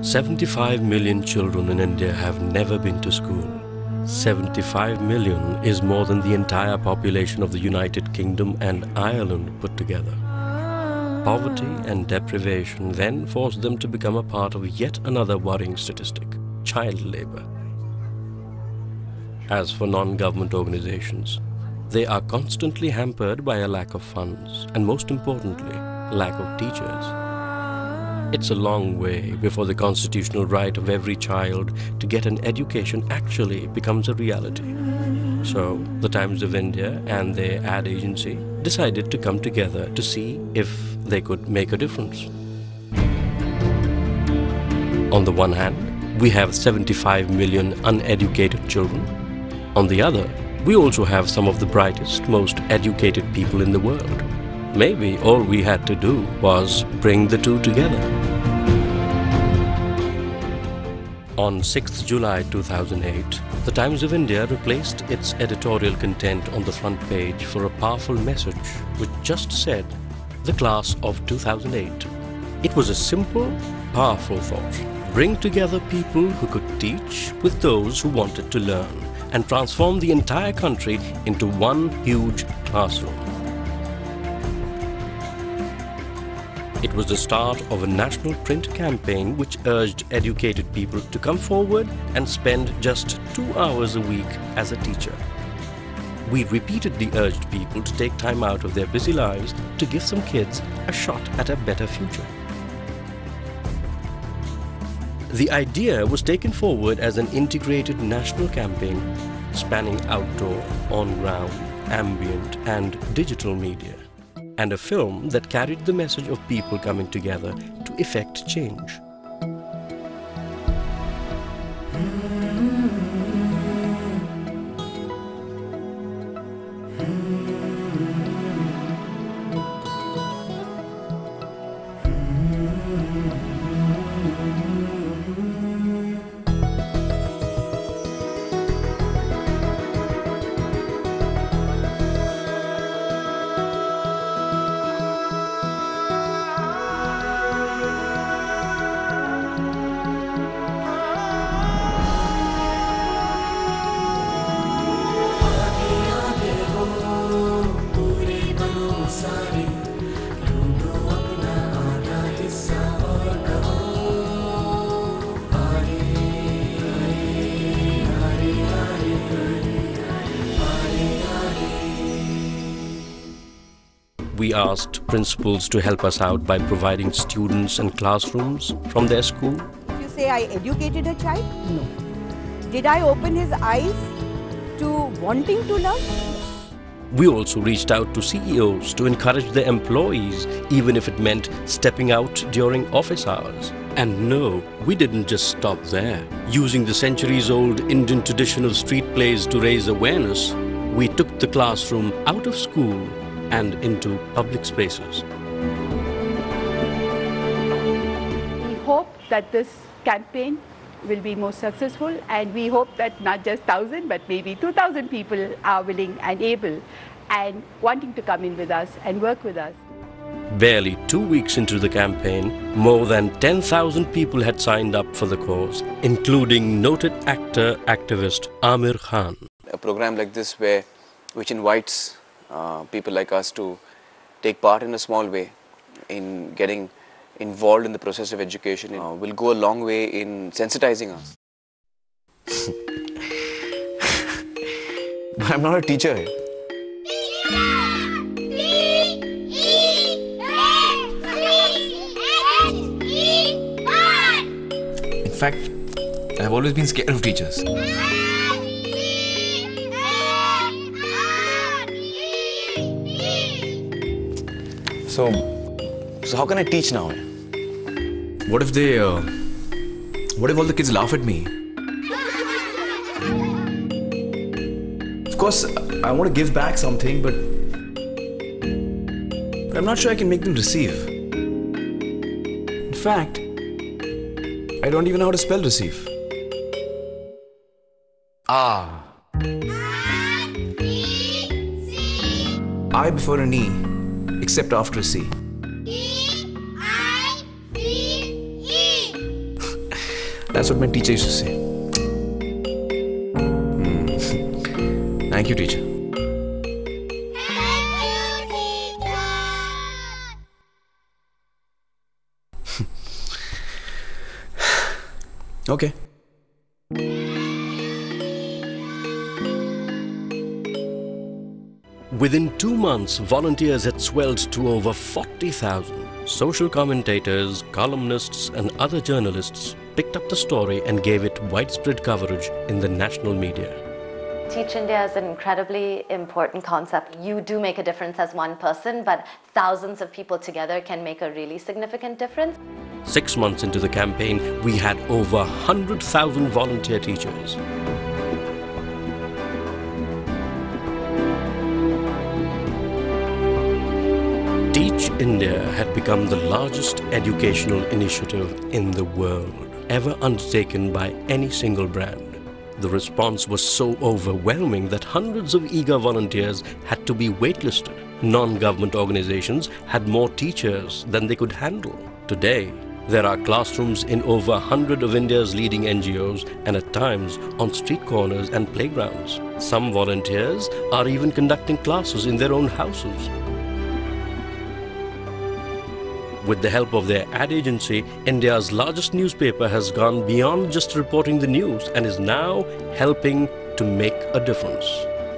75 million children in India have never been to school. 75 million is more than the entire population of the United Kingdom and Ireland put together. Poverty and deprivation then forced them to become a part of yet another worrying statistic: child labor. As for non-government organizations, they are constantly hampered by a lack of funds and, most importantly, lack of teachers. It's a long way before the constitutional right of every child to get an education actually becomes a reality. So, the Times of India and their ad agency decided to come together to see if they could make a difference. On the one hand, we have 75 million uneducated children. On the other, we also have some of the brightest, most educated people in the world. Maybe all we had to do was bring the two together. On 6th July 2008, the Times of India replaced its editorial content on the front page for a powerful message which just said, "The class of 2008. It was a simple, powerful thought. Bring together people who could teach with those who wanted to learn and transform the entire country into one huge classroom. It was the start of a national print campaign which urged educated people to come forward and spend just 2 hours a week as a teacher. We repeatedly urged people to take time out of their busy lives to give some kids a shot at a better future. The idea was taken forward as an integrated national campaign spanning outdoor, on-ground, ambient and digital media, and a film that carried the message of people coming together to effect change. We asked principals to help us out by providing students and classrooms from their school. You say I educated a child? No. Did I open his eyes to wanting to learn? We also reached out to CEOs to encourage their employees, even if it meant stepping out during office hours. And no, we didn't just stop there. Using the centuries-old Indian tradition of street plays to raise awareness, we took the classroom out of school and into public spaces. We hope that this campaign will be more successful, and we hope that not just 1,000 but maybe 2,000 people are willing and able and wanting to come in with us and work with us. Barely 2 weeks into the campaign, more than 10,000 people had signed up for the cause, including noted activist Amir Khan. A program like this which invites people like us to take part in a small way in getting involved in the process of education will go a long way in sensitizing us. But I'm not a teacher. In fact, I've always been scared of teachers. So how can I teach now? What if all the kids laugh at me? Of course, I want to give back something, but I'm not sure I can make them receive. In fact, I don't even know how to spell receive. Ah. I before an E, except after a C. That's what my teacher used to say. Thank you, teacher. Okay. Within 2 months, volunteers had swelled to over 40,000. Social commentators, columnists and other journalists picked up the story and gave it widespread coverage in the national media. Teach India is an incredibly important concept. You do make a difference as one person, but thousands of people together can make a really significant difference. 6 months into the campaign, we had over 100,000 volunteer teachers. Teach India had become the largest educational initiative in the world, ever undertaken by any single brand. The response was so overwhelming that hundreds of eager volunteers had to be waitlisted. Non-government organizations had more teachers than they could handle. Today, there are classrooms in over 100 of India's leading NGOs and at times on street corners and playgrounds. Some volunteers are even conducting classes in their own houses. With the help of their ad agency, India's largest newspaper has gone beyond just reporting the news and is now helping to make a difference.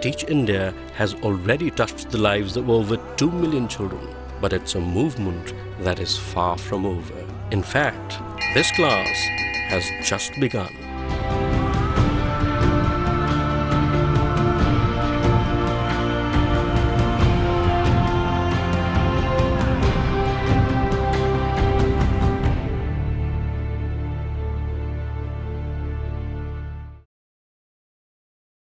Teach India has already touched the lives of over 2 million children, but it's a movement that is far from over. In fact, this class has just begun.